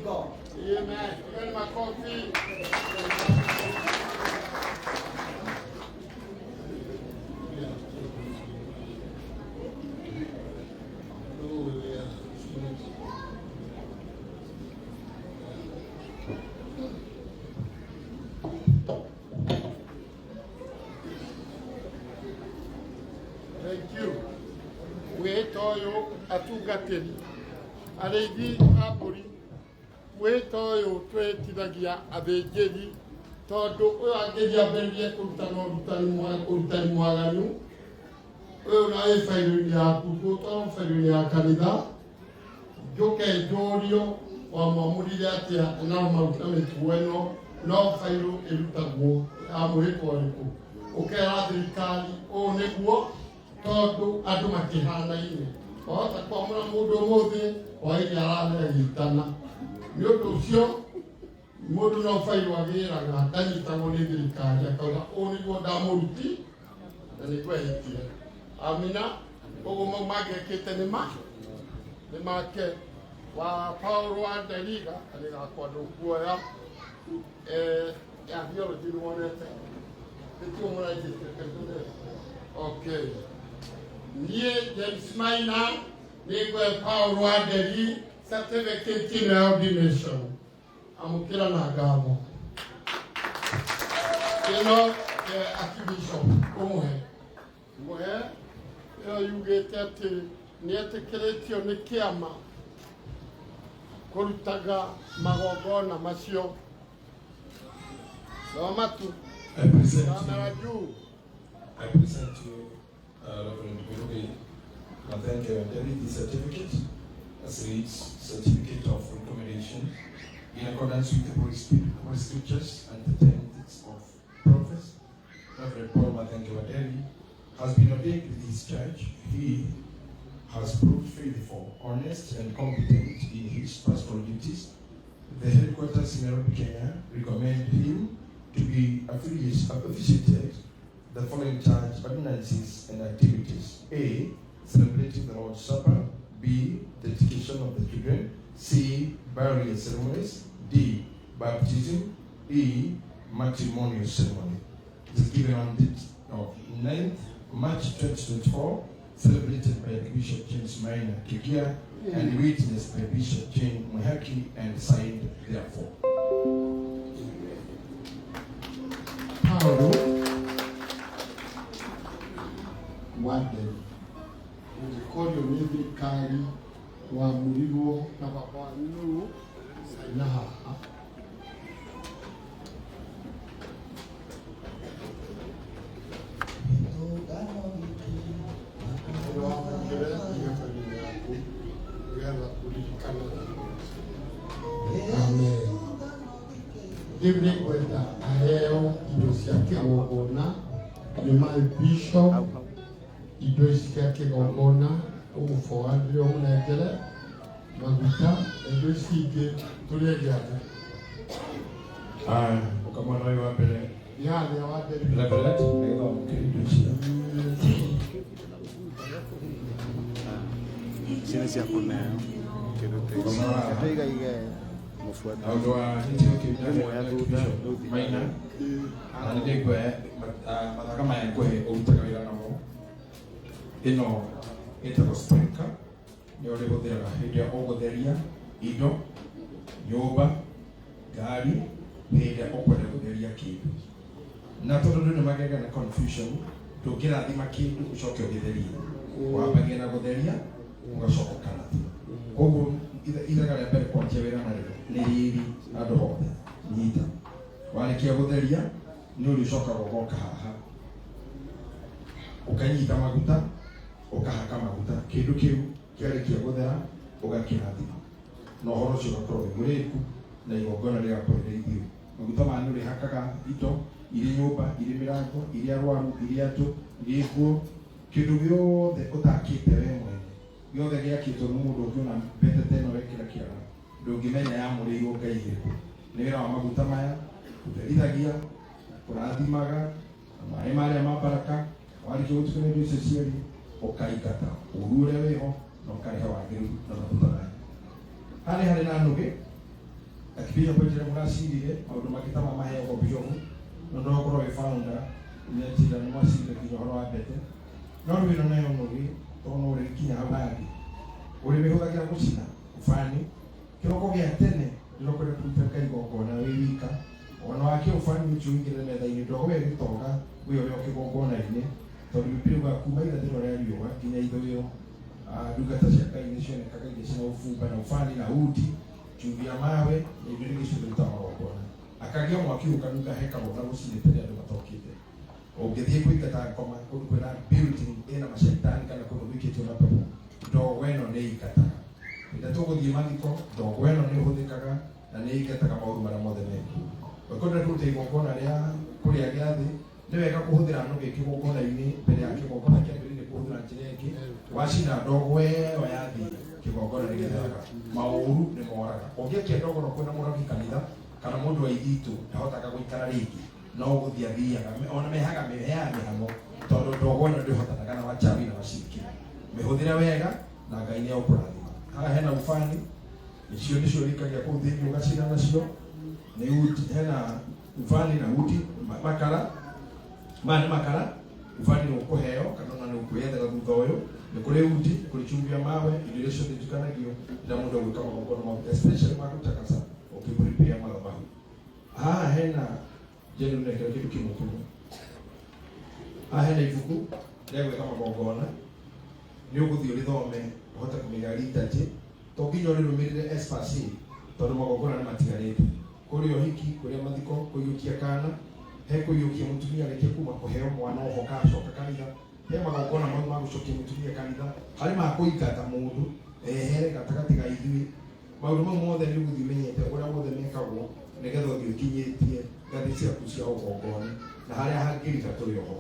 God. Amen. Give my coffee. Thank you. Wetoyo atugateri. Aregi aburi. Wetoyo twetithagia athĩnjĩri tondũ ũyũ angĩria ambĩrĩrie kũrutana ũrutani mwaganu ũyũ na wĩ bairũ-inĩ yaku tondũ bairũ-inĩ ya kanitha njũke njũrio wamwamũrire atĩa na maruta mĩtugo ĩno no bairũ ĩrutagwo ya mũhĩko ũrĩkũ ũkera thirikari ũũ nĩguo tondũ andũ makĩhanaine wahota kwamũra mũndũ ũmũthĩ hwaĩ-inĩ ararĩagitana nĩ ũndũ ũcio mũndũ no bairũ agĩraga ndanyitagwo nĩ thirikari akauga ũũ nĩguo ndamũruti na nĩ kwehĩtie amina ũguo mangĩkĩte nĩ make wa Paulo wa Ndagika arĩgakwa ndũkuoya ya theology nĩ wonete nĩtuo mũranjĩte okay niĩ James Maina nĩngwe Paulo wa Ndagika certificate in ordination amũkĩra na ngatho ĩno Archbishop ũmũhe ĩyo yugĩte atĩ nĩetĩkĩrĩtio nĩ kĩama kũrutaga magongona macio thoma tu kamera juu. I present to you, Reverend Mirugi, Maguta the certificate, as reads Certificate of Recommendation, in accordance with the Holy Scriptures and the tenets of prophets. Reverend Paul Maguta has been ordained with his church. He has proved faithful, honest, and competent in his pastoral duties. The headquarters in Nairobi, Kenya, recommend him to be officiated the following church ordinances and activities: A. Celebrating the Lord's Supper. B. Dedication of the children. C. Burial ceremonies. D. Baptism. E. Matrimonial ceremony. It is given on the 9th March 2024, celebrated by Bishop James Maina Kikia and witnessed by Bishop James Uhiki and signed therefore. Paulo Wade ulikodio nĩ thirikari wamũrirwo na baba wanyu saina haha Giving with the hell, Igongona, the my bishop, Igongona, for Andrew Negere, Maguta, and the Sike to the other. Come on, you are better. Yeah, they are the Sisi hapo nayo kidogo Thutha Maina na nĩngwe mathaka maya ngũhe ũrutaga wĩra namo ĩno ĩtagwo sprinkler nĩyo ũrĩhũthĩraga hĩndĩ ĩrĩa ũgũtheria indo nyũmba ngari hĩndĩ ĩrĩa ũkwenda gũtheria kĩndũ na tondũ andũ nĩmagĩaga na confusion ndũngĩrathima kĩndũ ũcoke ũgĩtherie wambagia na gũtheria ũgacoka ũkarathima koguo ithaga rĩa mbere kwanjia wĩra narĩo nĩ rĩrĩ andũ othe nyita warĩkia gũtheria nĩ ũrĩcokaga ũgoka haha ũkanyita maguta ũkahaka maguta kĩndũ kĩu kĩarĩkia gũthera ũgakĩrathima na ũhoro ũcio ũgakorwo wĩ mũrĩku na igongona rĩgakorwo rĩ ithiũ maguta maya nĩ ũrĩhakaga indo irĩ nyũmba irĩ mĩrango irĩ arwaru irĩ andũ irĩ nguo kĩndũ gĩothe ũtakĩte we mwene gĩothe gĩakĩtwo nĩ mũndũ ũngĩona mbetete ĩno wekĩra kĩara ndũngĩmenya yamũrĩirwo Ngai ĩrĩkũ nĩ wĩra wa maguta maya gũtherithagia kũrathimaga maĩ marĩa ma baraka warĩkia gũtukania indo icio cierĩ ũkaingata ũru ũrĩa wĩho na ũkarehe wagĩrĩru na maguta maya harĩ na nũgĩ Pia kwa jere murasirire maundu magitama mahego biomu no ndokoro we founder ni atira ni mwasire kinyoro wa bete no rwino nayo mugi tono uri kinya habari uri bihugagira gucina ufani kiroko gya tene ndokore kutaka Igongona wika ona wake ufani uchuingire na thaini ndogo we gitonga wiyo yo Igongona ine tondu biruga kuma ira thiro ria riuga kinya ithuyo ndungata cia Ngai nĩ cionekaga irĩ cia ũbumba na ũbani na uti chumia mawe na indo iria ciothe Igongona akagia mwaki ukanuka hekagwo na gũcinĩte rĩrĩa andũ matokĩte ũngĩthiĩ kũingata ngoma kũndũ kwĩna building ĩna macaitani kana kũndũ gwĩkĩtwo na pepo ndogo ĩno nĩ ikataga rĩrĩa tũgũthiĩ mathiko ndogo ĩno nĩ ĩhũthĩkaga na nĩ ikataga maũndũ marĩa mothe mekwo wekwenda kũruta Igongona rĩa kũrĩa gĩathĩ nĩ wega kũhũthĩra no gĩkĩ Igongona-inĩ mbere ya Igongona kĩambĩrĩrie kũhũthĩra njĩra ĩngĩ wacina ndogo ĩyo yathĩ Igongona nĩ gĩtheraga maũru nĩ moraga ũngĩakia ndogo no kwĩna mũrabi kanitha kana mũndũ wa ithitu ndahotaga gũikara rĩngĩ no gũthiĩ athiaga ona mehaga mĩheaga mĩhang'o tondũ ndogo ĩno ndĩhotanaga na wachawi na waciriki mĩhũthĩre wega na Ngai nĩ ũkũrathima haha hena ũbani icio nĩcio rĩkagia kũu thĩinĩ ũgacina nacio nĩ uti hena ũbani na uti makara maya nĩ makara ũbani nĩ ũkũheo kana ona nĩ ũkwĩyethera thutha ũyũ nĩ kũrĩ uti kũrĩ chumbia mawe indo iria ciothe itukanagio rĩrĩa mũndũ agwĩka magongona maguta especially Maguta kasa ũkĩprepare madhabahu haha hena jeni unekera kitu kĩmũkũrũ haha hena ibuku rĩa gwĩka magongona nĩ ũgũthiĩ ũrĩthome ũhote kũmenya liturgy to nginya ũrĩrũmĩrĩre espasi tondũ magongona nĩ matigarĩte kũrĩ ũhiki kũrĩa mathiko kũiyũkia kana he kũiyũkia mũtumia arĩkia kuma kũheo mwana oho gacoka kanitha he magongona mau ma gũcokia mũtumia kanitha harĩ ma kũingata mũndũ ehere gatagatĩ ga ithuĩ maũndũ mau mothe nĩ ũgũthiĩ menyete ũrĩa mothe mekagwo nĩgetha ũthiĩ ũkinyĩtie ngathĩ ciaku cia ũgongoni na harĩa hangĩrika tũrĩ oho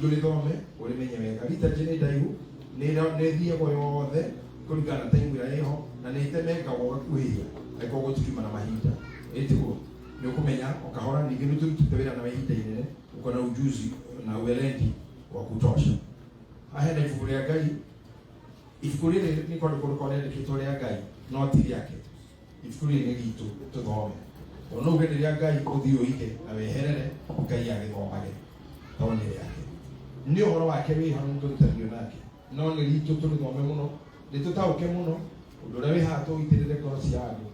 ũrĩthome ũrĩmenye wega liturgy nĩ ndaihu nĩ thiagwo yothe kũringana na time ĩrĩa ĩho na nĩ itemekagwo gakuhĩrĩria angĩkorwo gũtukiuma na mahinda ĩtiguo nĩ ũkũmenya ũkahora ningĩ nĩ tũrutĩte wĩra na ihinda inene uko na ujuzi na uelendi wa kutosha haha hena ibuku rĩa Ngai ibuku rĩrĩ nĩ kũndũ kũrĩa rĩandĩkĩtwo rĩa Ngai no ti rĩake ibuku rĩrĩ nĩ ritũ tũthome ona uge nĩ rĩa Ngai ũthiĩ ũige na weherere Ngai agĩthomage tondũ nĩ rĩake nĩ ũhoro wake wĩ hau tũrutagio nake no nĩ ritũ tũrĩthome mũno nĩ tũtaũke mũno ũndũ ũrĩa wĩ haha tũitĩrĩre ngoro cia andũ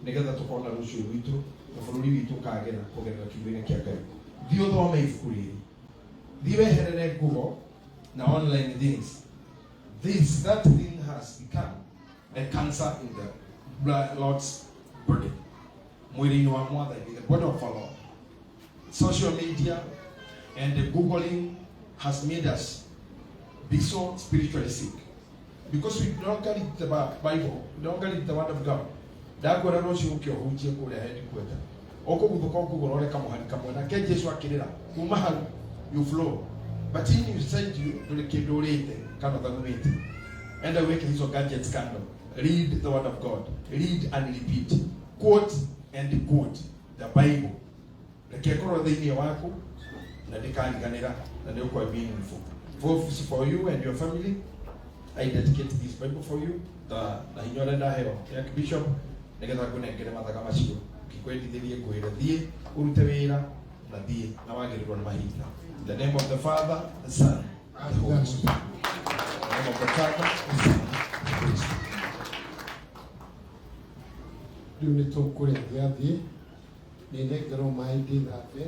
nĩgetha tũkona rũciũ rwitũ na bũrũri witũ kagera kũgerera kiugo-inĩ kĩa Ngai thiĩ ũthome ibuku rĩrĩ thiĩ weherere Google na online things that thing has become a cancer in the Lord's body mwĩrĩ-inĩ wa Mwathani the body of our Lord social media and the Googling has made us be so spiritually sick because we don't carry the Bible, we don't carry the word of God. Ndagora rocio ukĩhunjia kũrĩa headquarter ũkũgũthũka ũkũgũrore kamũhari kamwe na ke Jesu akĩrĩra kuma hau you flow but in you send you ndũrĩ kĩndũ ũrĩte kana thagũmĩte enda weke hizo gadgets kando read the word of God read and repeat quote and quote the Bible reke korwo thĩinĩ waku na ndĩkariganĩra na nĩ ũkwa meaningful for you and your family. I dedicate this Bible for you. Na hinyore ndaheo ya bishop nĩgetha ngũnengere mathaga macio kikwendithĩrie ngwĩre thiĩ ũrute wĩra na thiĩ na wagĩrĩrwo nĩ mahinda. In the name of the Father, the Son, and the Holy Spirit. In the name of the Father, the Son, and the Holy Spirit. Rĩu nĩ tũkũrĩa gĩathĩ nĩ nengerwo maĩ ndĩthambe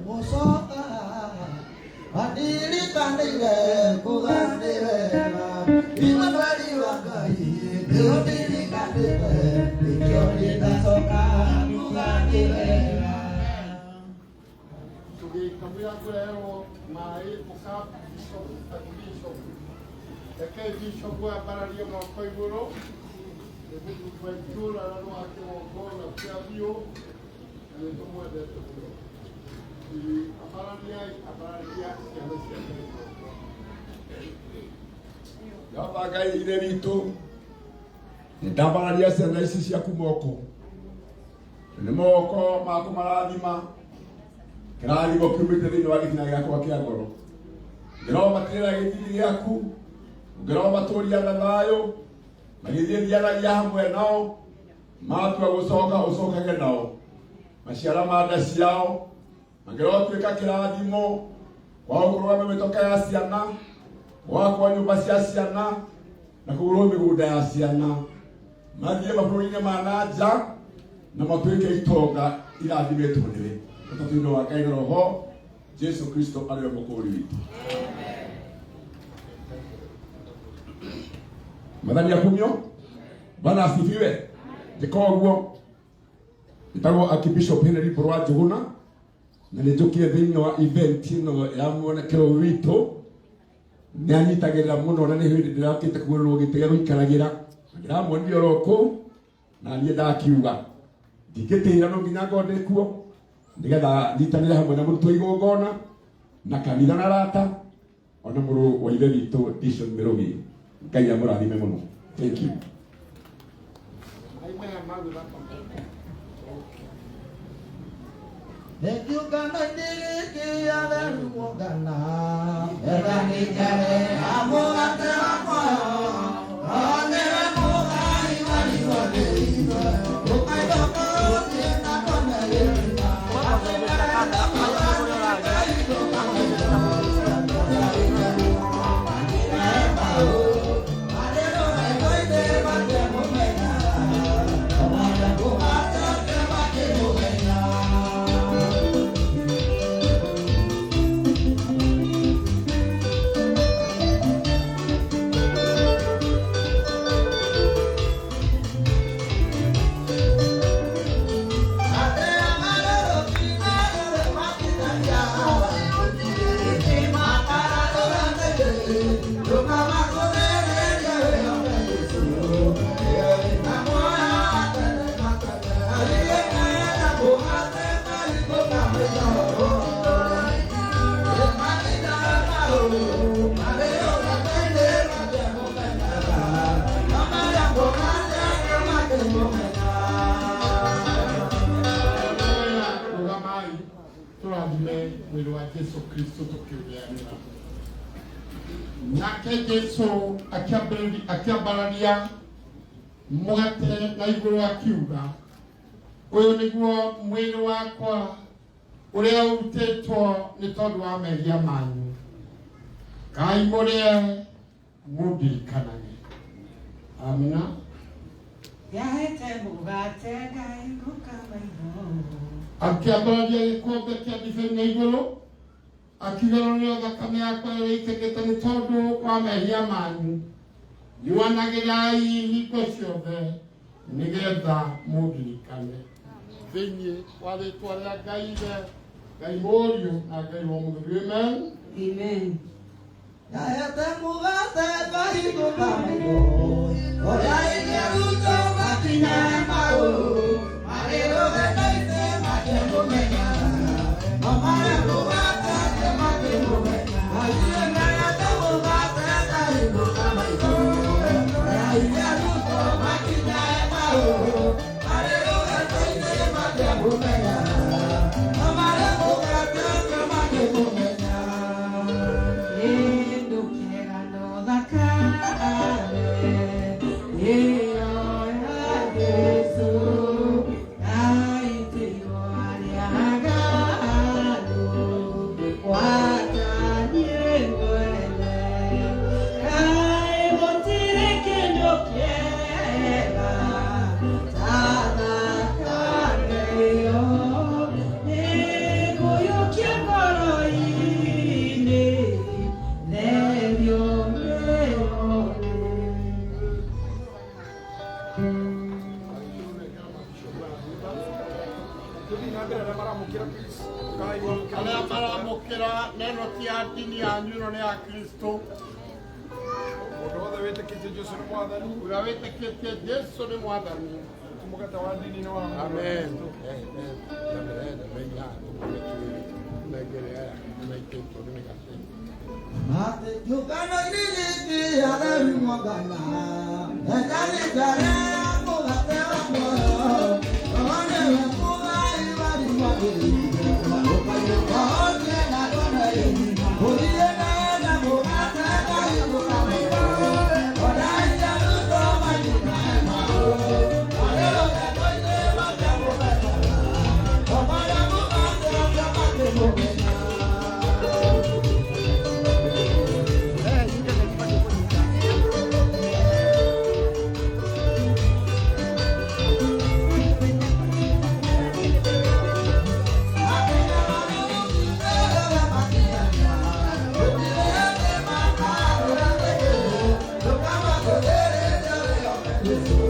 Musoka adili kanile kugandirela imabali wakai adili kanile ikoni nasoka kugandirela tũgĩkamũra kũreherwo maĩ ũkamba reke bishop ambararie moko igũrũ nĩguo tũitũra na rwake Igongona cia biũ na nĩtũmwendete mũno ambararia ciana ciake Jehova Ngai ithe witũ nĩndambararia ciana ici ciaku moko nĩ moko maku marathima kĩrathimo kiumĩte thĩinĩ wa gĩtina gĩakwa kĩa ngoro ngĩromatirĩra gĩthithi gĩaku ngero maturia na thayo magithiria na hamwe nao matua gucoka ucokage nao maciara ma nda ciao ngero twika kirathimo wao kurwa metoka ya ciana wako nyumba cia ciana na kugurwo migunda ya ciana mathie mabũrũri-inĩ ma nanja na matuĩke itonga irathimetwo nĩwe ũtatuinĩ wa Ngai na Roho Jesu Kristo arĩwe mũkũri witũ. Madhani ya kumyo Bwana asifiwe. Ndikoguo nitagwo Archbishop Henry Porwa Njuguna na nĩnjũkie thĩinĩ wa event ĩno ya mwonekero witũ nĩ anyitagĩrĩra mũno na nĩ hĩndĩ ndĩrakĩte kũgũrĩrwo gĩtĩ gĩa gũikaragĩra ndĩramwonire oro kũu na niĩ ndakiuga ndingĩtĩĩra no nginya ngone kuo nĩgetha nyitanĩre hamwe na mũrutwo Igongona na kanitha na rata ona mũrũ wa ithe witũ Dishon Mirugi. Ngai amũrathime mũno. Thank you. Igongona ndiri ya Igongona edani jare amugate akwa onere mugai wali wali ukaidoko tena konele Yesu Kristo tukiuliana nake Yesu akiambararia mugate na iguru akiuga uyu niguo mwili wakwa uria urutetwo ni tondu wa mehia manyu kai murie mundirikanagie. Amina. Yahete mugate ngai gukamaino akiambararia gikombe kia ndibei na iguru akigarũrĩra thakame yakwa ĩrĩa itekete nĩ tondũ wa mehia manyu nyuanagĩrai hingo ciothe nĩgetha mũndirikane. Thĩinĩ wa rĩĩtwa rĩa Ngai Ngai Mũriũ na Ngai wa Mũtheru. Amen. Amen. Yahete mugate ngai gukamaino ũrĩa ingĩruta makinya mau marĩrũge naithe makĩmũmenya amara mugate makĩmũmenya ayĩngayate mugate ngai gukamaino ũrĩa ingĩruta makinya mau marĩrũge naithe makĩmũmenya amara mugate makĩmũmenya. Arĩa maramũkĩra neno tia ndini yanyu ĩno nĩ ya Kristo. Mũndũ wothe wĩtĩkĩtie Jesũ nĩ mwathani. Ũrĩa wĩtĩkĩtie Jesũ nĩ mwathani. Mũgate wa ndini nĩ wa Amen. Mate Igongona ndiri ya Igongona edani jare amugate akwa onere mugai wali wali ukaidoko tena konele Yeah.